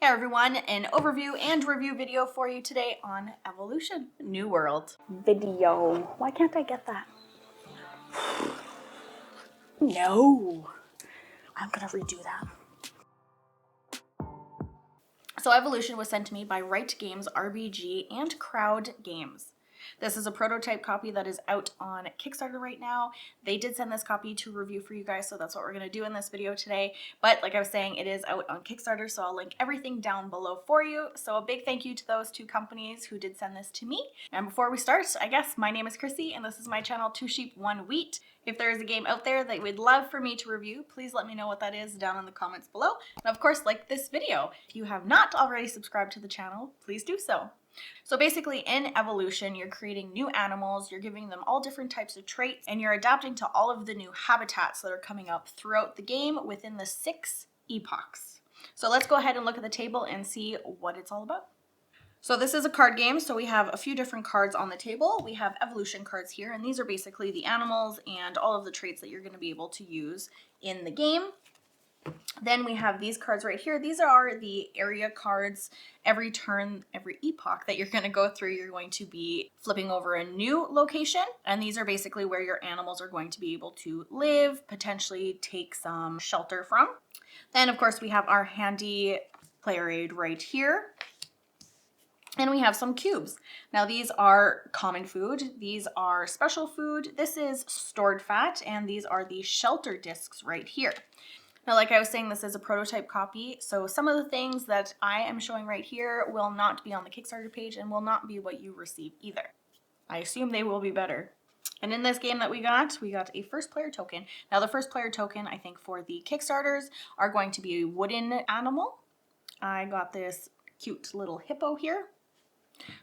Hey everyone, an overview and review video for you today on Evolution New World. Video. Why can't I get that? No. I'm gonna redo that. So Evolution was sent to me by Rightgames, RBG, and Crowd Games. This is a prototype copy that is out on Kickstarter right now. They did send this copy to review for you guys, so that's what we're going to do in this video today. But like I was saying, it is out on Kickstarter, so I'll link everything down below for you. So a big thank you to those two companies who did send this to me. And before we start, I guess, my name is Krissy, and this is my channel, 2 Sheep, 1 Wheat. If there is a game out there that you would love for me to review, please let me know what that is down in the comments below. And of course, like this video. If you have not already subscribed to the channel, please do so. So basically in Evolution, you're creating new animals, you're giving them all different types of traits, and you're adapting to all of the new habitats that are coming up throughout the game within the 6 epochs. So let's go ahead and look at the table and see what it's all about. So this is a card game, so we have a few different cards on the table. We have evolution cards here, and these are basically the animals and all of the traits that you're going to be able to use in the game. Then we have these cards right here. These are the area cards. Every turn, every epoch that you're going to go through, you're going to be flipping over a new location. And these are basically where your animals are going to be able to live, potentially take some shelter from. Then, of course, we have our handy player aid right here. And we have some cubes. Now these are common food, these are special food, this is stored fat, and these are the shelter discs right here. Now, like I was saying, this is a prototype copy, so some of the things that I am showing right here will not be on the Kickstarter page and will not be what you receive either. I assume they will be better. And in this game that we got a first player token. Now the first player token, I think for the Kickstarters, are going to be a wooden animal. I got this cute little hippo here.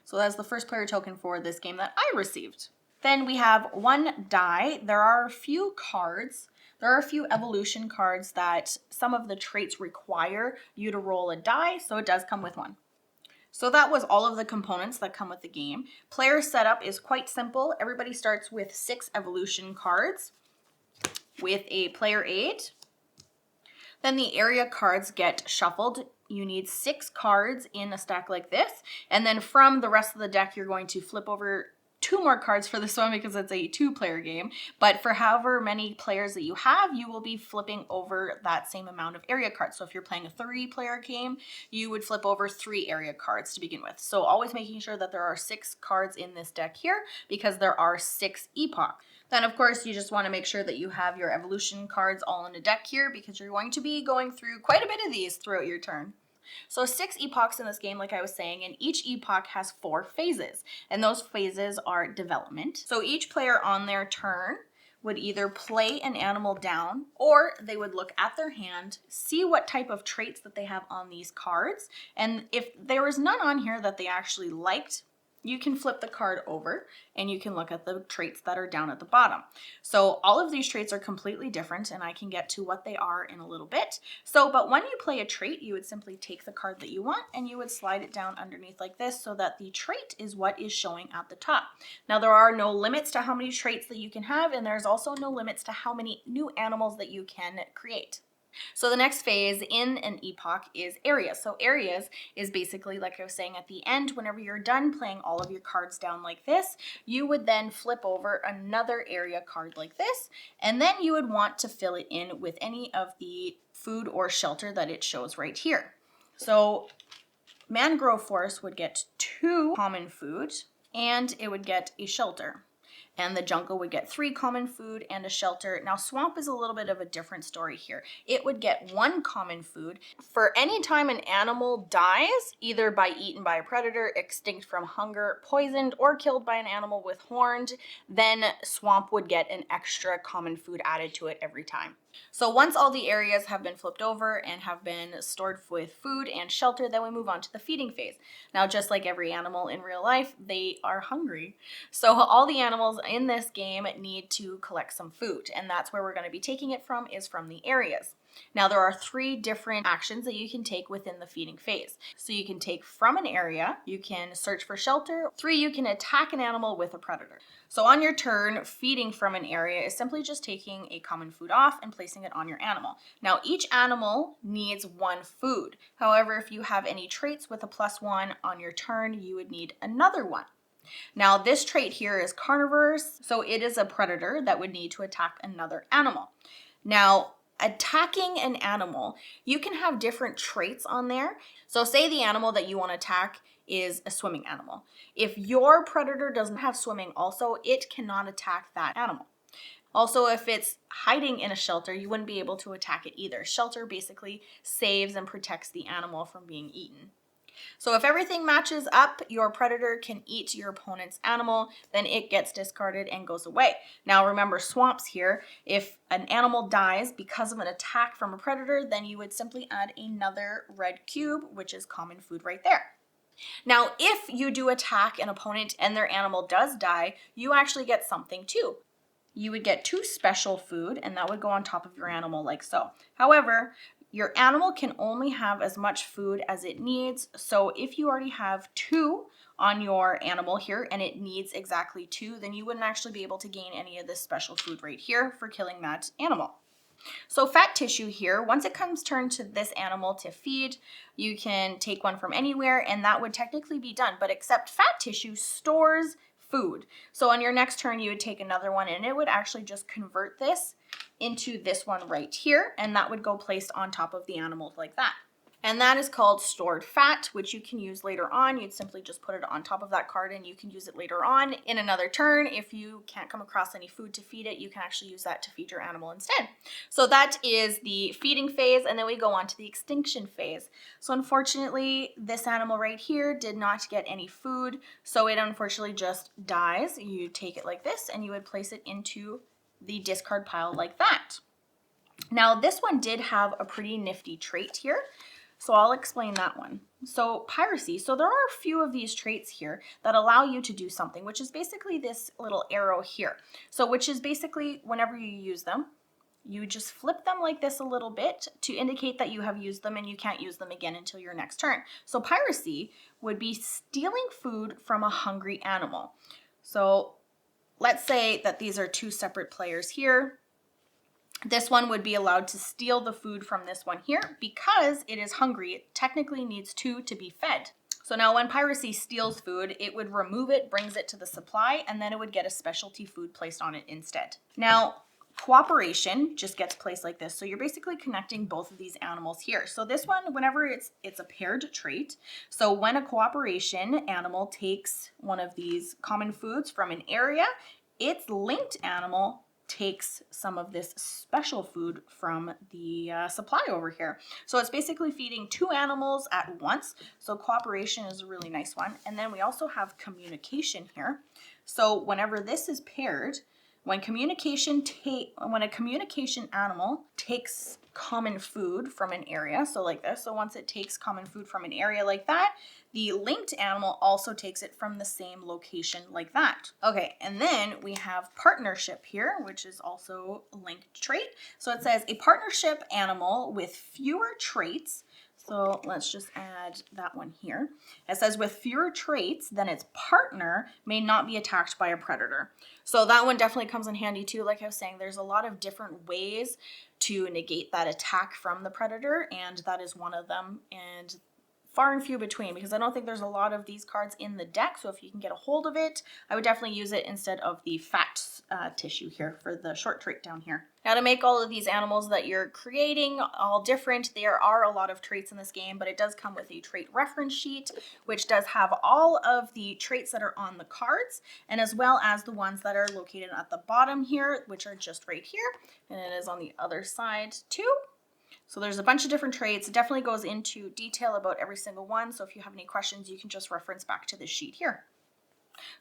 So that's the first player token for this game that I received. Then we have one die. There are a few cards. There are a few evolution cards that some of the traits require you to roll a die, so it does come with one. So that was all of the components that come with the game. Player setup is quite simple. Everybody starts with 6 evolution cards with a player aid. Then the area cards get shuffled. You need 6 cards in a stack like this. And then from the rest of the deck, you're going to flip over 2 more cards for this one because it's a 2-player game. But for however many players that you have, you will be flipping over that same amount of area cards. So if you're playing a 3-player game, you would flip over 3 area cards to begin with. So always making sure that there are 6 cards in this deck here because there are 6 epochs. Then, of course, you just want to make sure that you have your evolution cards all in a deck here because you're going to be going through quite a bit of these throughout your turn. So 6 epochs in this game, like I was saying, and each epoch has 4 phases, and those phases are development. So each player on their turn would either play an animal down, or they would look at their hand, see what type of traits that they have on these cards, and if there was none on here that they actually liked, you can flip the card over and you can look at the traits that are down at the bottom. So all of these traits are completely different, and I can get to what they are in a little bit. But when you play a trait, you would simply take the card that you want and you would slide it down underneath like this so that the trait is what is showing at the top. Now there are no limits to how many traits that you can have, and there's also no limits to how many new animals that you can create. So the next phase in an epoch is areas. So areas is basically, like I was saying at the end, whenever you're done playing all of your cards down like this, you would then flip over another area card like this, and then you would want to fill it in with any of the food or shelter that it shows right here. So mangrove forest would get 2 common food, and it would get a shelter. And the jungle would get 3 common food and a shelter. Now swamp is a little bit of a different story here. It would get 1 common food. For any time an animal dies, either by eaten by a predator, extinct from hunger, poisoned, or killed by an animal with horned, then swamp would get an extra common food added to it every time. So once all the areas have been flipped over and have been stored with food and shelter, then we move on to the feeding phase. Now, just like every animal in real life, they are hungry. So all the animals in this game need to collect some food, and that's where we're going to be taking it from, is from the areas. Now there are 3 different actions that you can take within the feeding phase. So you can take from an area, you can search for shelter, 3, you can attack an animal with a predator. So on your turn, feeding from an area is simply just taking a common food off and placing it on your animal. Now each animal needs 1 food. However, if you have any traits with a +1 on your turn, you would need another 1. Now this trait here is carnivorous, so it is a predator that would need to attack another animal. Now attacking an animal, you can have different traits on there. So say the animal that you want to attack is a swimming animal. If your predator doesn't have swimming also, it cannot attack that animal. Also, if it's hiding in a shelter, you wouldn't be able to attack it either. Shelter basically saves and protects the animal from being eaten. So if everything matches up, your predator can eat your opponent's animal, then it gets discarded and goes away. Now remember swamps here, if an animal dies because of an attack from a predator, then you would simply add another red cube, which is common food right there. Now if you do attack an opponent and their animal does die, you actually get something too. You would get 2 special food, and that would go on top of your animal like so. However, your animal can only have as much food as it needs. So if you already have 2 on your animal here and it needs exactly 2, then you wouldn't actually be able to gain any of this special food right here for killing that animal. So fat tissue here, once it comes turn to this animal to feed, you can take 1 from anywhere and that would technically be done, but except fat tissue stores food. So on your next turn, you would take another 1 and it would actually just convert this into this one right here, and that would go placed on top of the animal like that. And that is called stored fat, which you can use later on. You'd simply just put it on top of that card and you can use it later on in another turn. If you can't come across any food to feed it, you can actually use that to feed your animal instead. So that is the feeding phase, and then we go on to the extinction phase. So unfortunately, this animal right here did not get any food, so it unfortunately just dies. You take it like this and you would place it into the discard pile like that. Now this one did have a pretty nifty trait here, so I'll explain that one. So piracy, so there are a few of these traits here that allow you to do something, which is basically this little arrow here. So which is basically whenever you use them, you just flip them like this a little bit to indicate that you have used them and you can't use them again until your next turn. So piracy would be stealing food from a hungry animal. So let's say that these are 2 separate players here. This one would be allowed to steal the food from this one here because it is hungry. It technically needs 2 to be fed. So now when piracy steals food, it would remove it, brings it to the supply, and then it would get a specialty food placed on it instead. Now, cooperation just gets placed like this. So you're basically connecting both of these animals here. So this one, whenever it's a paired trait. So when a cooperation animal takes one of these common foods from an area, its linked animal takes some of this special food from the supply over here. So it's basically feeding 2 animals at once. So cooperation is a really nice one. And then we also have communication here. So whenever this is paired, when a communication animal takes common food from an area, so like this, so once it takes common food from an area like that, the linked animal also takes it from the same location like that. Okay, and then we have partnership here, which is also a linked trait. So it says a partnership animal with fewer traits. So let's just add that one here. It says with fewer traits than its partner may not be attacked by a predator. So that one definitely comes in handy too. Like I was saying, there's a lot of different ways to negate that attack from the predator, and that is one of them. And far and few between, because I don't think there's a lot of these cards in the deck. So if you can get a hold of it, I would definitely use it instead of the fat tissue here for the short trait down here. Now to make all of these animals that you're creating all different, there are a lot of traits in this game, but it does come with a trait reference sheet, which does have all of the traits that are on the cards, and as well as the ones that are located at the bottom here, which are just right here, and it is on the other side too. So there's a bunch of different traits. It definitely goes into detail about every single one. So if you have any questions, you can just reference back to this sheet here.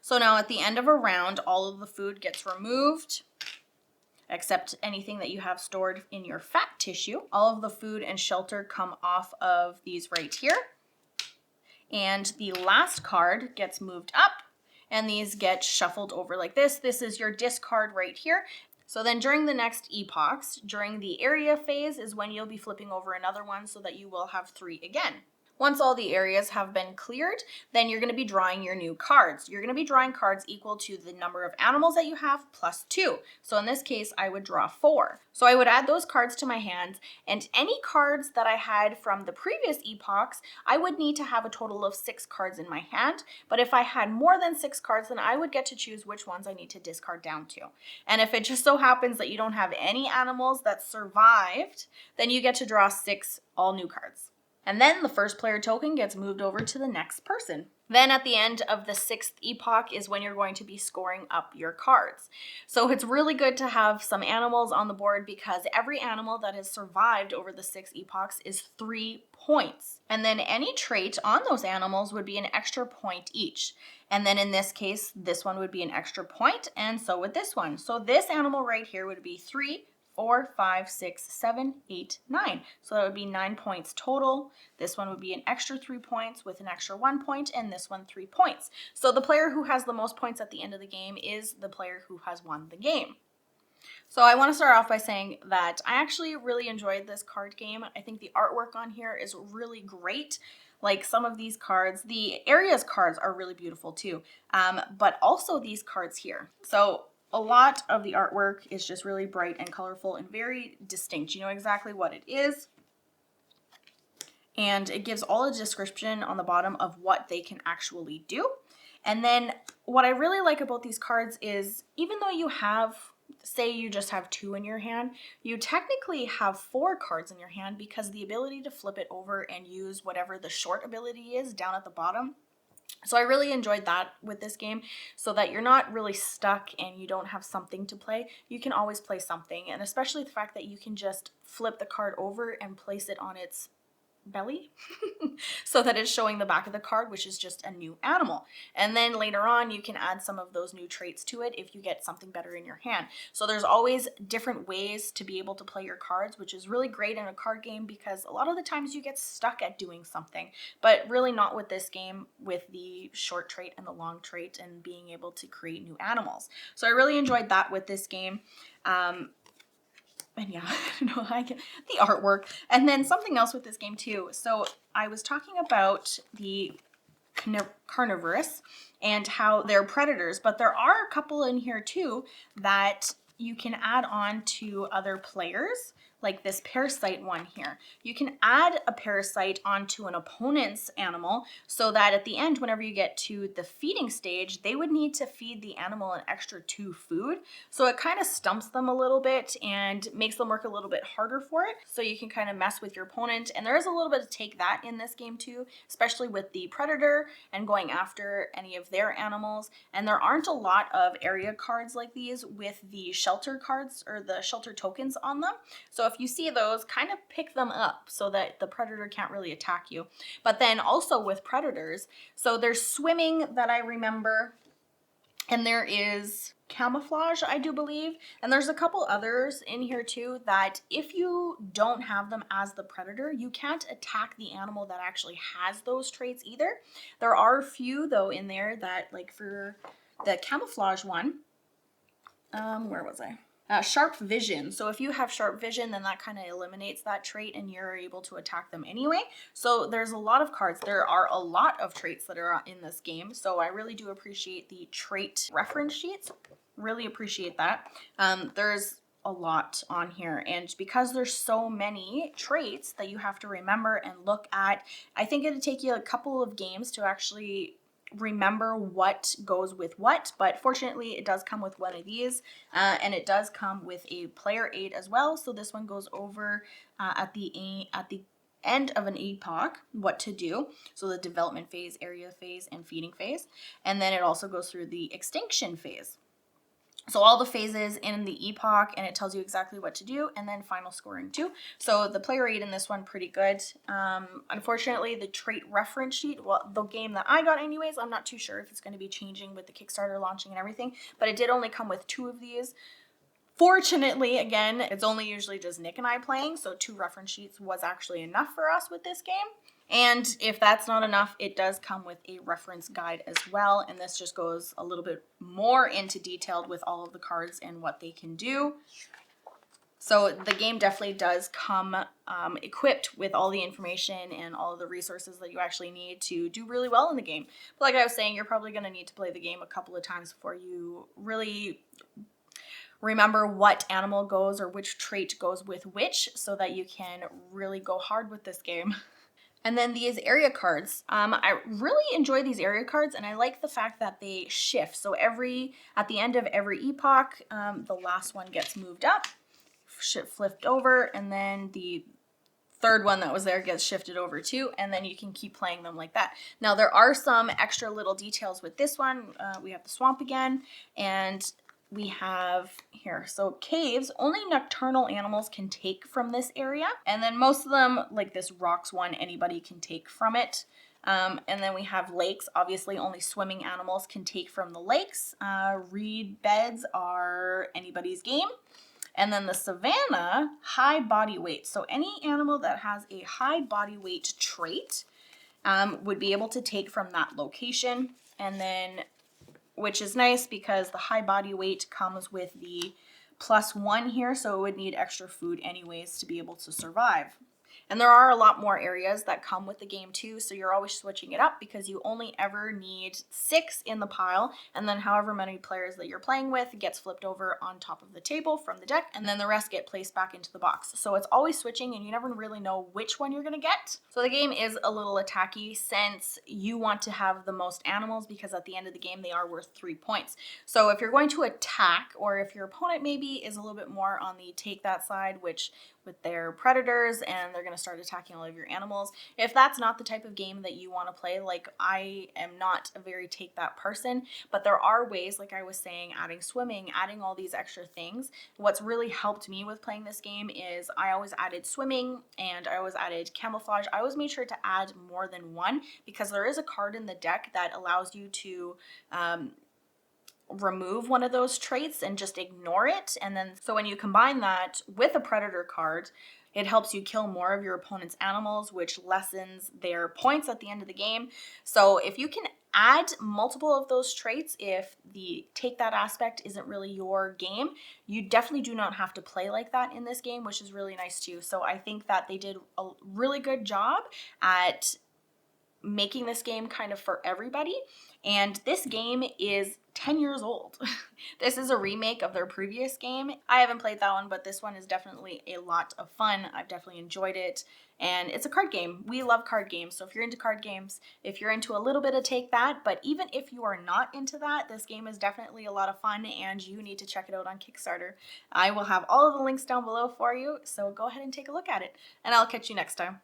So now at the end of a round, all of the food gets removed, except anything that you have stored in your fat tissue. All of the food and shelter come off of these right here. And the last card gets moved up, and these get shuffled over like this. This is your discard right here. So then during the next epochs, during the area phase is when you'll be flipping over another one so that you will have 3 again. Once all the areas have been cleared, then you're going to be drawing your new cards. You're going to be drawing cards equal to the number of animals that you have plus 2. So in this case, I would draw 4. So I would add those cards to my hands, and any cards that I had from the previous epochs, I would need to have a total of 6 cards in my hand. But if I had more than 6 cards, then I would get to choose which ones I need to discard down to. And if it just so happens that you don't have any animals that survived, then you get to draw 6 all new cards. And then the first player token gets moved over to the next person. Then at the end of the 6th epoch is when you're going to be scoring up your cards. So it's really good to have some animals on the board because every animal that has survived over the 6 epochs is 3 points. And then any trait on those animals would be an extra point each. And then in this case, this one would be an extra point, and so would this one. So this animal right here would be 3, 4, 5, 6, 7, 8, 9. So that would be 9 points total. This one would be an extra 3 points with an extra 1 point, and this one 3 points. So the player who has the most points at the end of the game is the player who has won the game. So I want to start off by saying that I actually really enjoyed this card game. I think the artwork on here is really great. Like some of these cards, the areas cards are really beautiful too, but also these cards here. So a lot of the artwork is just really bright and colorful and very distinct. You know exactly what it is. And it gives all a description on the bottom of what they can actually do. And then what I really like about these cards is even though you have, say you just have 2 in your hand, you technically have 4 cards in your hand because the ability to flip it over and use whatever the short ability is down at the bottom. So I really enjoyed that with this game, so that you're not really stuck and you don't have something to play. You can always play something, and especially the fact that you can just flip the card over and place it on its belly so that it's showing the back of the card, which is just a new animal. And then later on you can add some of those new traits to it if you get something better in your hand. So there's always different ways to be able to play your cards, which is really great in a card game because a lot of the times you get stuck at doing something, but really not with this game with the short trait and the long trait and being able to create new animals. So I really enjoyed that with this game. And yeah, I get the artwork. And then something else with this game too. So I was talking about the carnivorous and how they're predators, but there are a couple in here too that you can add on to other players, like this parasite one here. You can add a parasite onto an opponent's animal so that at the end, whenever you get to the feeding stage, they would need to feed the animal an extra 2 food. So it kind of stumps them a little bit and makes them work a little bit harder for it. So you can kind of mess with your opponent. And there is a little bit of take that in this game too, especially with the predator and going after any of their animals. And there aren't a lot of area cards like these with the shelter cards or the shelter tokens on them. So if you see those, kind of pick them up so that the predator can't really attack you. But then also with predators, so there's swimming that I remember, and there is camouflage, I do believe, and there's a couple others in here too that if you don't have them as the predator, you can't attack the animal that actually has those traits either. There are a few though in there that, like for the camouflage one, where was I? Sharp vision. So if you have sharp vision, then that kind of eliminates that trait and you're able to attack them anyway. So there's a lot of cards. There are a lot of traits that are in this game. So I really do appreciate the trait reference sheets. Really appreciate that. There's a lot on here, and because there's so many traits that you have to remember and look at, I think it'd take you a couple of games to actually remember what goes with what, but fortunately it does come with one of these, and it does come with a player aid as well. So this one goes over at the end of an epoch what to do. So the development phase, area phase, and feeding phase, and then it also goes through the extinction phase. So all the phases in the epoch, and it tells you exactly what to do, and then final scoring too. So the player aid in this one, pretty good. Unfortunately, the trait reference sheet, well, the game that I got anyways, I'm not too sure if it's going to be changing with the Kickstarter launching and everything, but it did only come with 2 of these. Fortunately, again, it's only usually just Nick and I playing, so 2 reference sheets was actually enough for us with this game. And if that's not enough, it does come with a reference guide as well, and this just goes a little bit more into detail with all of the cards and what they can do. So the game definitely does come equipped with all the information and all of the resources that you actually need to do really well in the game. But like I was saying, you're probably going to need to play the game a couple of times before you really remember what animal goes or which trait goes with which, so that you can really go hard with this game. And then these area cards, I really enjoy these area cards, and I like the fact that they shift. So at the end of every epoch, the last one gets moved up, flipped over, and then the third one that was there gets shifted over too, and then you can keep playing them like that. Now there are some extra little details with this one. We have the swamp again, and we have here, so caves, only nocturnal animals can take from this area, and then most of them, like this rocks one, anybody can take from it. And then we have lakes, obviously only swimming animals can take from the lakes. Reed beds are anybody's game. And then the savanna, high body weight. So any animal that has a high body weight trait would be able to take from that location. And then, which is nice because the high body weight comes with the +1 here, so it would need extra food anyways to be able to survive. And there are a lot more areas that come with the game too, so you're always switching it up because you only ever need 6 in the pile, and then however many players that you're playing with gets flipped over on top of the table from the deck, and then the rest get placed back into the box. So it's always switching, and you never really know which one you're going to get. So the game is a little attacky since you want to have the most animals, because at the end of the game they are worth 3 points. So if you're going to attack, or if your opponent maybe is a little bit more on the take that side, which with their predators, and they're going to start attacking all of your animals. If that's not the type of game that you want to play, like I am not a very take that person, but there are ways, like I was saying, adding swimming, adding all these extra things. What's really helped me with playing this game is I always added swimming, and I always added camouflage. I always made sure to add more than one, because there is a card in the deck that allows you to remove one of those traits and just ignore it. And then so when you combine that with a predator card, it helps you kill more of your opponent's animals, which lessens their points at the end of the game. So if you can add multiple of those traits, if the take that aspect isn't really your game, you definitely do not have to play like that in this game, which is really nice too. So I think that they did a really good job at making this game kind of for everybody. And this game is 10 years old. This is a remake of their previous game. I haven't played that one, but this one is definitely a lot of fun. I've definitely enjoyed it. And it's a card game. We love card games. So if you're into card games, if you're into a little bit of take that, but even if you are not into that, this game is definitely a lot of fun, and you need to check it out on Kickstarter. I will have all of the links down below for you, so go ahead and take a look at it. And I'll catch you next time.